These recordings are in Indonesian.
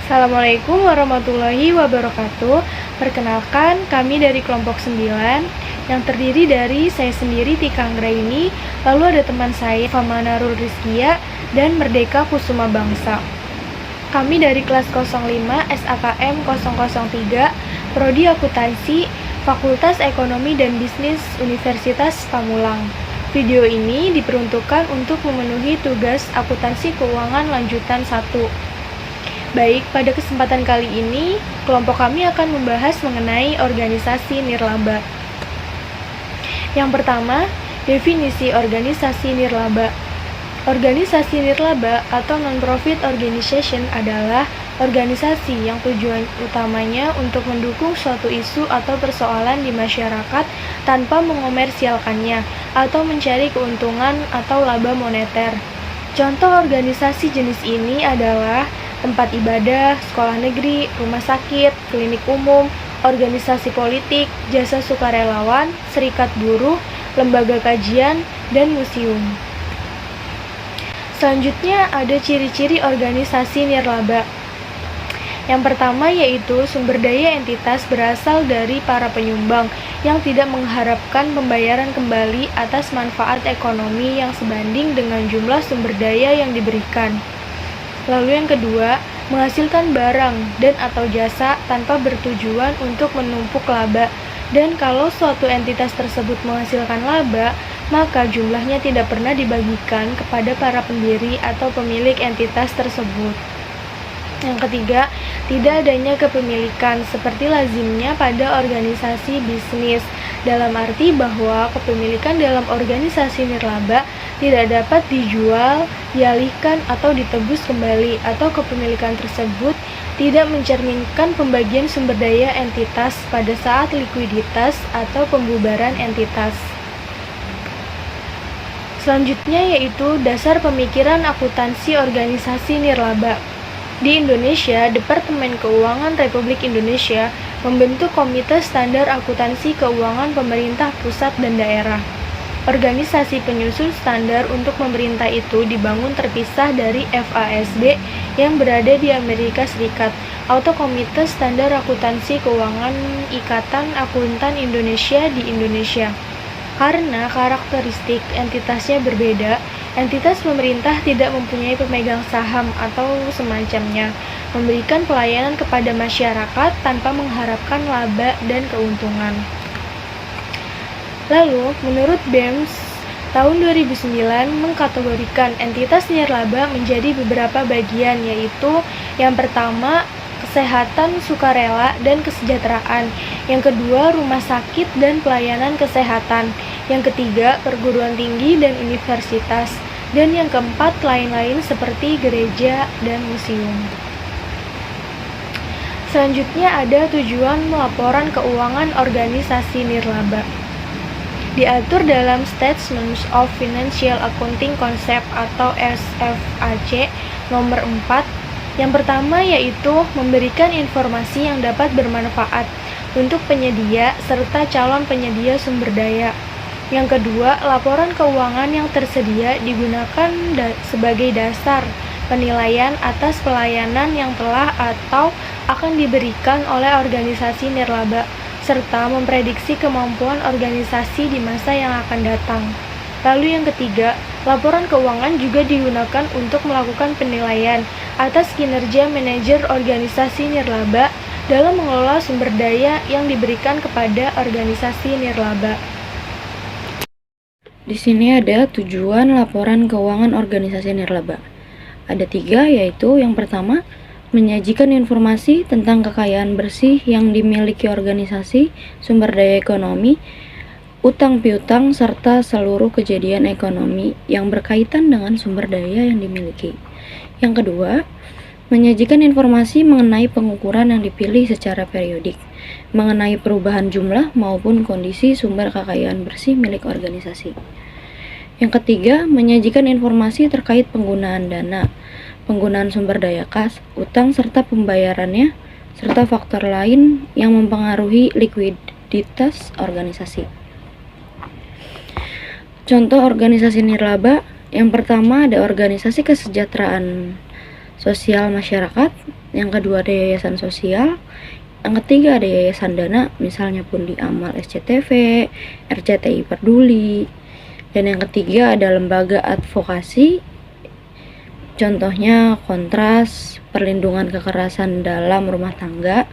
Assalamualaikum warahmatullahi wabarakatuh. Perkenalkan, kami dari kelompok 9 yang terdiri dari saya sendiri Tika Anggraini, lalu ada teman saya Famanarul Rizkia dan Merdeka Kusuma Bangsa. Kami dari kelas 05 SAKM 003 Prodi Akuntansi Fakultas Ekonomi dan Bisnis Universitas Pamulang. Video ini diperuntukkan untuk memenuhi tugas akuntansi keuangan lanjutan 1. Baik, pada kesempatan kali ini, kelompok kami akan membahas mengenai organisasi nirlaba. Yang pertama, definisi organisasi nirlaba. Organisasi nirlaba atau non-profit organization adalah organisasi yang tujuan utamanya untuk mendukung suatu isu atau persoalan di masyarakat tanpa mengomersialkannya atau mencari keuntungan atau laba moneter. Contoh organisasi jenis ini adalah tempat ibadah, sekolah negeri, rumah sakit, klinik umum, organisasi politik, jasa sukarelawan, serikat buruh, lembaga kajian, dan museum. Selanjutnya ada ciri-ciri organisasi nirlaba. Yang pertama yaitu sumber daya entitas berasal dari para penyumbang yang tidak mengharapkan pembayaran kembali atas manfaat ekonomi yang sebanding dengan jumlah sumber daya yang diberikan. Lalu yang kedua, menghasilkan barang dan atau jasa tanpa bertujuan untuk menumpuk laba. Dan kalau suatu entitas tersebut menghasilkan laba, maka jumlahnya tidak pernah dibagikan kepada para pendiri atau pemilik entitas tersebut. Yang ketiga, tidak adanya kepemilikan seperti lazimnya pada organisasi bisnis, dalam arti bahwa kepemilikan dalam organisasi nirlaba tidak dapat dijual, dialihkan, atau ditebus kembali, atau kepemilikan tersebut tidak mencerminkan pembagian sumber daya entitas pada saat likuiditas atau pembubaran entitas. Selanjutnya yaitu dasar pemikiran akuntansi organisasi nirlaba. Di Indonesia, Departemen Keuangan Republik Indonesia membentuk Komite Standar Akuntansi Keuangan Pemerintah Pusat dan Daerah. Organisasi penyusun standar untuk pemerintah itu dibangun terpisah dari FASB yang berada di Amerika Serikat atau Komite Standar Akuntansi Keuangan Ikatan Akuntan Indonesia di Indonesia. Karena karakteristik entitasnya berbeda, entitas pemerintah tidak mempunyai pemegang saham atau semacamnya, memberikan pelayanan kepada masyarakat tanpa mengharapkan laba dan keuntungan. Lalu, menurut BEMS, tahun 2009 mengkategorikan entitas nirlaba menjadi beberapa bagian, yaitu yang pertama, kesehatan sukarela dan kesejahteraan, yang kedua, rumah sakit dan pelayanan kesehatan, yang ketiga, perguruan tinggi dan universitas, dan yang keempat, lain-lain seperti gereja dan museum. Selanjutnya ada tujuan laporan keuangan organisasi nirlaba. Diatur dalam Statements of Financial Accounting Concept atau SFAC nomor 4. Yang pertama yaitu memberikan informasi yang dapat bermanfaat untuk penyedia serta calon penyedia sumber daya. Yang kedua, laporan keuangan yang tersedia digunakan sebagai dasar penilaian atas pelayanan yang telah atau akan diberikan oleh organisasi nirlaba, serta memprediksi kemampuan organisasi di masa yang akan datang. Lalu yang ketiga, laporan keuangan juga digunakan untuk melakukan penilaian atas kinerja manajer organisasi nirlaba dalam mengelola sumber daya yang diberikan kepada organisasi nirlaba. Di sini ada tujuan laporan keuangan organisasi nirlaba. Ada 3, yaitu yang pertama, menyajikan informasi tentang kekayaan bersih yang dimiliki organisasi, sumber daya ekonomi, utang piutang, serta seluruh kejadian ekonomi yang berkaitan dengan sumber daya yang dimiliki. Yang kedua, menyajikan informasi mengenai pengukuran yang dipilih secara periodik, mengenai perubahan jumlah maupun kondisi sumber kekayaan bersih milik organisasi. Yang ketiga, menyajikan informasi terkait penggunaan dana, penggunaan sumber daya kas, utang serta pembayarannya, serta faktor lain yang mempengaruhi likuiditas organisasi. Contoh organisasi nirlaba, yang pertama ada organisasi kesejahteraan sosial masyarakat, yang kedua ada yayasan sosial, yang ketiga ada yayasan dana, misalnya Pundi Amal SCTV, RCTI Peduli, dan yang ketiga ada lembaga advokasi, contohnya Kontras, perlindungan kekerasan dalam rumah tangga.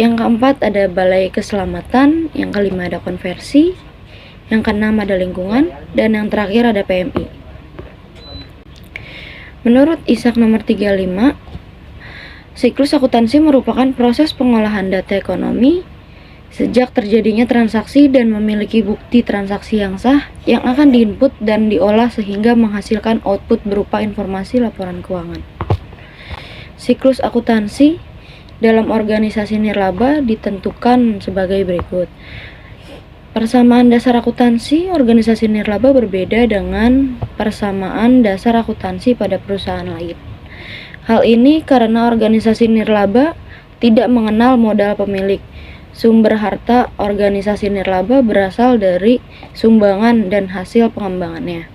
Yang keempat ada Balai Keselamatan, yang kelima ada Konversi, yang keenam ada Lingkungan, dan yang terakhir ada PMI. Menurut ISAK nomor 35, siklus akuntansi merupakan proses pengolahan data ekonomi sejak terjadinya transaksi dan memiliki bukti transaksi yang sah yang akan diinput dan diolah sehingga menghasilkan output berupa informasi laporan keuangan. Siklus akuntansi dalam organisasi nirlaba ditentukan sebagai berikut. Persamaan dasar akuntansi organisasi nirlaba berbeda dengan persamaan dasar akuntansi pada perusahaan lain. Hal ini karena organisasi nirlaba tidak mengenal modal pemilik. Sumber harta organisasi nirlaba berasal dari sumbangan dan hasil pengembangannya.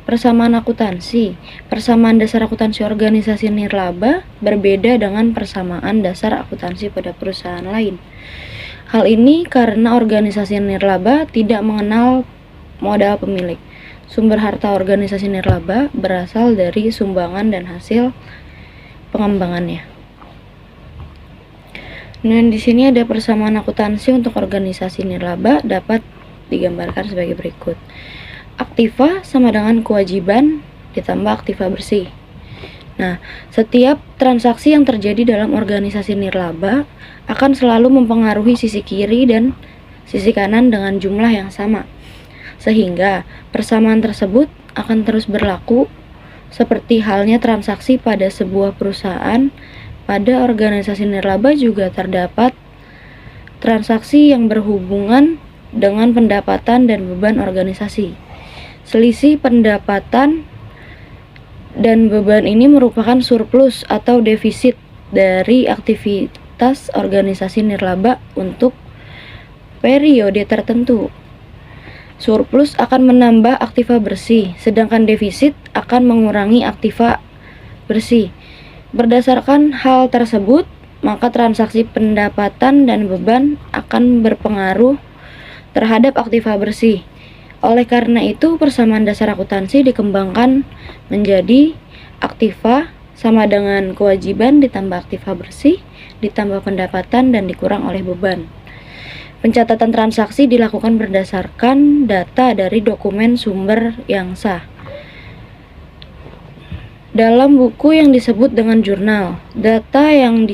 Persamaan akuntansi. Persamaan dasar akuntansi organisasi nirlaba berbeda dengan persamaan dasar akuntansi pada perusahaan lain. Hal ini karena organisasi nirlaba tidak mengenal modal pemilik. Sumber harta organisasi nirlaba berasal dari sumbangan dan hasil pengembangannya. Nah, di sini ada persamaan akuntansi untuk organisasi nirlaba dapat digambarkan sebagai berikut. Aktiva sama dengan kewajiban ditambah aktiva bersih. Nah, setiap transaksi yang terjadi dalam organisasi nirlaba akan selalu mempengaruhi sisi kiri dan sisi kanan dengan jumlah yang sama. Sehingga persamaan tersebut akan terus berlaku seperti halnya transaksi pada sebuah perusahaan. Pada organisasi nirlaba juga terdapat transaksi yang berhubungan dengan pendapatan dan beban organisasi. Selisih pendapatan dan beban ini merupakan surplus atau defisit dari aktivitas organisasi nirlaba untuk periode tertentu. Surplus akan menambah aktiva bersih, sedangkan defisit akan mengurangi aktiva bersih. Berdasarkan hal tersebut, maka transaksi pendapatan dan beban akan berpengaruh terhadap aktiva bersih. Oleh karena itu, persamaan dasar akuntansi dikembangkan menjadi aktiva sama dengan kewajiban ditambah aktiva bersih, ditambah pendapatan dan dikurang oleh beban. Pencatatan transaksi dilakukan berdasarkan data dari dokumen sumber yang sah. Dalam buku yang disebut dengan jurnal, data yang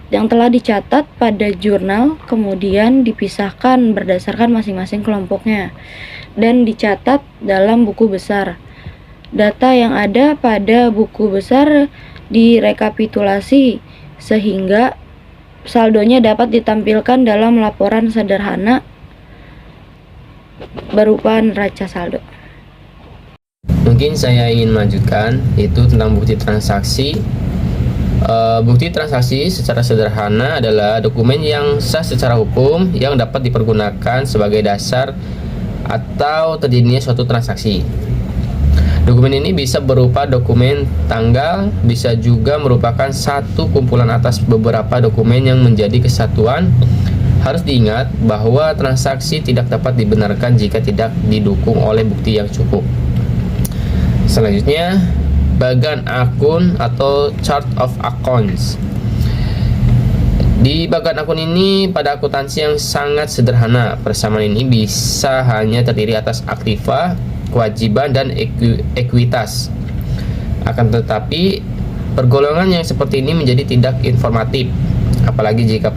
telah dicatat pada jurnal kemudian dipisahkan berdasarkan masing-masing kelompoknya dan dicatat dalam buku besar. Data yang ada pada buku besar direkapitulasi sehingga saldonya dapat ditampilkan dalam laporan sederhana berupa neraca saldo. Mungkin saya ingin melanjutkan yaitu tentang bukti transaksi. Bukti transaksi secara sederhana adalah dokumen yang sah secara hukum yang dapat dipergunakan sebagai dasar atau terjadinya suatu transaksi. Dokumen ini bisa berupa dokumen tanggal, bisa juga merupakan satu kumpulan atas beberapa dokumen yang menjadi kesatuan. Harus diingat bahwa transaksi tidak dapat dibenarkan jika tidak didukung oleh bukti yang cukup. Selanjutnya, bagan akun atau chart of accounts. Di bagan akun ini pada akuntansi yang sangat sederhana, persamaan ini bisa hanya terdiri atas aktiva, kewajiban, dan ekuitas. Akan tetapi, pergolongan yang seperti ini menjadi tidak informatif, apalagi jika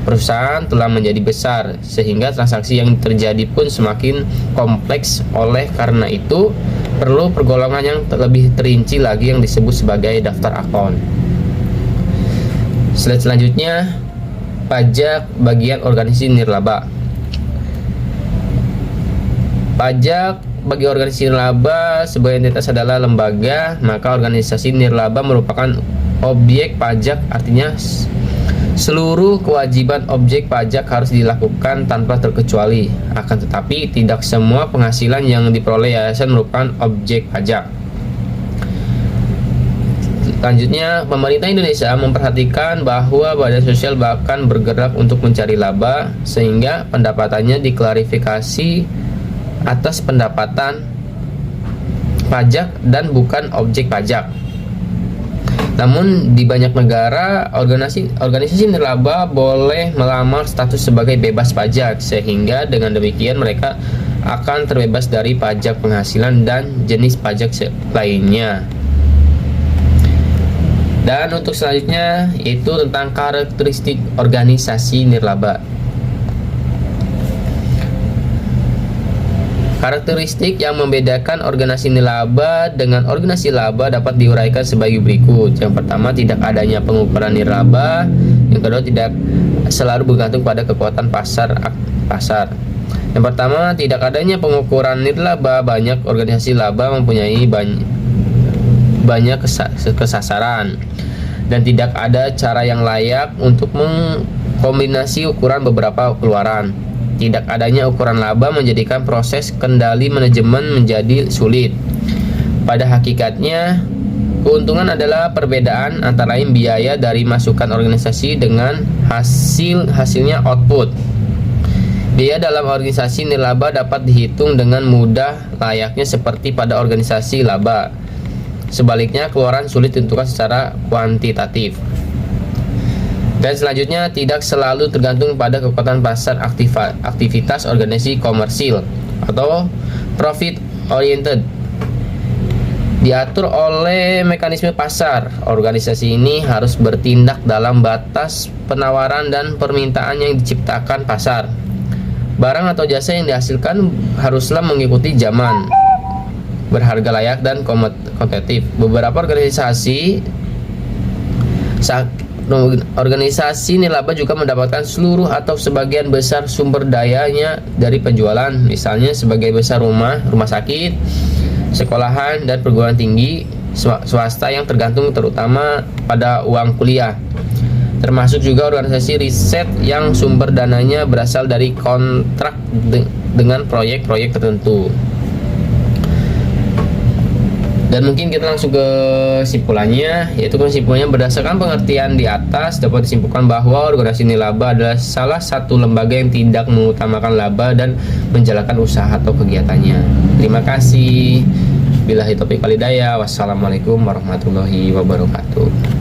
perusahaan telah menjadi besar, sehingga transaksi yang terjadi pun semakin kompleks. Oleh karena itu, perlu pergolongan yang lebih terinci lagi yang disebut sebagai daftar akun. Slide selanjutnya, pajak bagian organisasi nirlaba. Pajak bagi organisasi nirlaba sebagai entitas adalah lembaga, maka organisasi nirlaba merupakan objek pajak, artinya seluruh kewajiban objek pajak harus dilakukan tanpa terkecuali. Akan tetapi, tidak semua penghasilan yang diperoleh yayasan merupakan objek pajak. Selanjutnya, pemerintah Indonesia memperhatikan bahwa badan sosial bahkan bergerak untuk mencari laba sehingga pendapatannya diklarifikasi atas pendapatan pajak dan bukan objek pajak. Namun di banyak negara organisasi nirlaba boleh melamar status sebagai bebas pajak, sehingga dengan demikian mereka akan terbebas dari pajak penghasilan dan jenis pajak lainnya. Dan untuk selanjutnya itu tentang karakteristik organisasi nirlaba. Karakteristik yang membedakan organisasi nirlaba dengan organisasi laba dapat diuraikan sebagai berikut. Yang pertama, tidak adanya pengukuran nirlaba. Yang kedua, tidak selalu bergantung pada kekuatan pasar. Yang pertama, tidak adanya pengukuran nirlaba. Banyak organisasi laba mempunyai banyak kesasaran dan tidak ada cara yang layak untuk mengkombinasi ukuran beberapa keluaran. Tidak adanya ukuran laba menjadikan proses kendali manajemen menjadi sulit. Pada hakikatnya, keuntungan adalah perbedaan antara lain biaya dari masukan organisasi dengan hasilnya output. Biaya dalam organisasi nirlaba dapat dihitung dengan mudah layaknya seperti pada organisasi laba. Sebaliknya, keluaran sulit ditentukan secara kuantitatif. Dan selanjutnya, tidak selalu tergantung pada kekuatan pasar aktivitas organisasi komersil atau profit oriented. Diatur oleh mekanisme pasar, organisasi ini harus bertindak dalam batas penawaran dan permintaan yang diciptakan pasar. Barang atau jasa yang dihasilkan haruslah mengikuti zaman, berharga layak dan kompetitif. Beberapa organisasi nirlaba juga mendapatkan seluruh atau sebagian besar sumber dayanya dari penjualan, misalnya sebagai besar rumah sakit, sekolahan, dan perguruan tinggi swasta yang tergantung terutama pada uang kuliah. Termasuk juga organisasi riset yang sumber dananya berasal dari kontrak dengan proyek-proyek tertentu. Dan mungkin kita langsung ke kesimpulannya, yaitu kesimpulannya berdasarkan pengertian di atas dapat disimpulkan bahwa organisasi nirlaba adalah salah satu lembaga yang tidak mengutamakan laba dan menjalankan usaha atau kegiatannya. Terima kasih. Billahi taufiq wal hidayah. Wassalamualaikum warahmatullahi wabarakatuh.